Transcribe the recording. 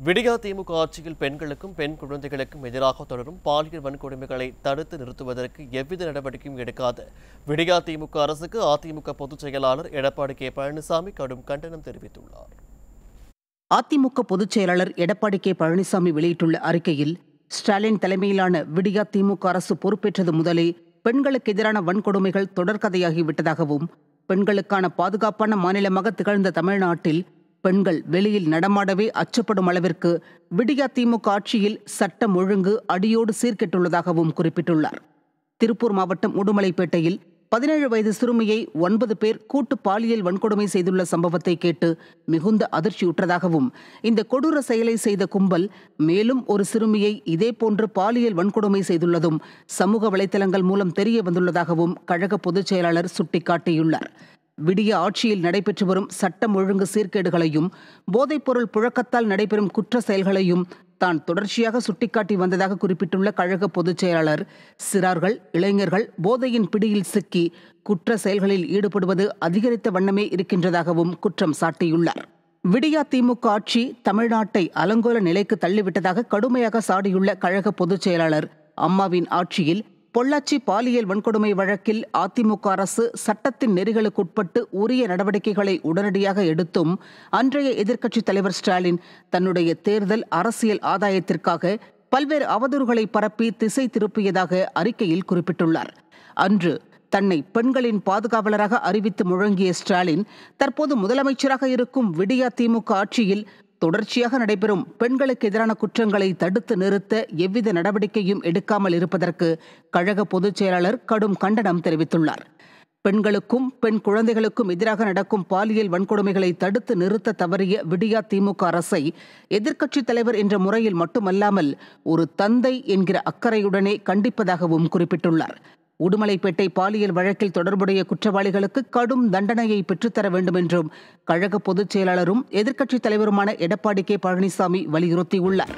விடியா திமுக ஆட்சியில் பெண்களுக்கும் பெண் குழந்தைகளுக்கும் எதிராக தொடரும் பாலியல் வன்கொடுமைகளை தடுத்து நிறுத்துவதற்கு எவ்வித நடவடிக்கையும் எடுக்காத விடியா திமுக அரசுக்கு அதிமுக பொதுச் செயலாளர் எடப்பாடி கே பழனிசாமி கடும் கண்டனம் தெரிவித்துள்ளார். அதிமுக பொதுச் செயலாளர் எடப்பாடி கே பழனிசாமி வெளியிட்டுள்ள அறிக்கையில், ஸ்டாலின் தலைமையிலான விடியா திமுக அரசு பொறுப்பேற்றது முதலே பெண்களுக்கு எதிரான வன்கொடுமைகள் தொடர்கதையாகிவிட்டதாகவும், பெண்களுக்கான பாதுகாப்பான மாநிலமாக திகழ்ந்த தமிழ்நாட்டில் பெண்கள் வெளியில் நடமாடவே அச்சப்படும் அளவிற்கு விடியா திமுக ஆட்சியில் சட்டம் ஒழுங்கு அடியோடு சீர்கெட்டுள்ளதாகவும் குறிப்பிட்டுள்ளார். திருப்பூர் மாவட்டம் உடுமலைப்பேட்டையில் 17 வயது சிறுமியை 9 பேர் கூட்டு பாலியல் வன்கொடுமை செய்துள்ள சம்பவத்தை கேட்டு மிகுந்த அதிர்ச்சியுற்றதாகவும், இந்த கொடூர செயலை செய்த கும்பல் மேலும் ஒரு சிறுமியை இதேபோன்று பாலியல் வன்கொடுமை செய்துள்ளதும் சமூக வலைதளங்கள் மூலம் தெரிய வந்துள்ளதாகவும் கழக பொதுச் செயலாளர் சுட்டிக்காட்டியுள்ளார். விடிய ஆட்சியில் நடைபெற்று வரும் சட்டம் ஒழுங்கு சீர்கேடுகளையும் போதைப்பொருள் புழக்கத்தால் நடைபெறும் குற்ற செயல்களையும் தான் தொடர்ச்சியாக சுட்டிக்காட்டி வந்ததாக குறிப்பிட்டுள்ள கழக பொதுச் செயலாளர், சிறார்கள், இளைஞர்கள் போதையின் பிடியில் சிக்கி குற்ற செயல்களில் ஈடுபடுவது அதிகரித்த வண்ணமே இருக்கின்றதாகவும் குற்றம் சாட்டியுள்ளார். விடியா திமுக ஆட்சி தமிழ்நாட்டை அலங்கோல நிலைக்கு தள்ளிவிட்டதாக கடுமையாக சாடியுள்ள கழக பொதுச் செயலாளர், அம்மாவின் ஆட்சியில் பொள்ளாச்சி பாலியல் வன்கொடுமை வழக்கில் அதிமுக அரசு சட்டத்தின் நெறிகளுக்குட்பட்டு உரிய நடவடிக்கைகளை உடனடியாக எடுத்தும், அன்றைய எதிர்க்கட்சித் தலைவர் ஸ்டாலின் தன்னுடைய தேர்தல் அரசியல் ஆதாயத்திற்காக பல்வேறு அவதூறுகளை பரப்பி திசை திருப்பியதாக அறிக்கையில் குறிப்பிட்டுள்ளார். அன்று தன்னை பெண்களின் பாதுகாவலராக அறிவித்து முழங்கிய ஸ்டாலின், தற்போது முதலமைச்சராக இருக்கும் விடியா திமுக ஆட்சியில் தொடர்ச்சியாக நடைபெறும் பெண்களுக்கு எதிரான குற்றங்களை தடுத்து நிறுத்த எவ்வித நடவடிக்கையும் எடுக்காமல் இருப்பதற்கு கழக பொதுச் செயலாளர் கடும் கண்டனம் தெரிவித்துள்ளார். பெண்களுக்கும் பெண் குழந்தைகளுக்கும் எதிராக நடக்கும் பாலியல் வன்கொடுமைகளை தடுத்து நிறுத்த தவறிய விடியா திமுக அரசை எதிர்க்கட்சித் தலைவர் என்ற முறையில் மட்டுமல்லாமல் ஒரு தந்தை என்கிற அக்கறையுடனே கண்டிப்பதாகவும் குறிப்பிட்டுள்ளார். உடுமலைப்பேட்டை பாலியல் வழக்கில் தொடர்புடைய குற்றவாளிகளுக்கு கடும் தண்டனையை பெற்றுத்தர வேண்டும் என்றும் கழக பொதுச் செயலாளரும் எதிர்க்கட்சித் தலைவருமான எடப்பாடி கே பழனிசாமி வலியுறுத்தியுள்ளார்.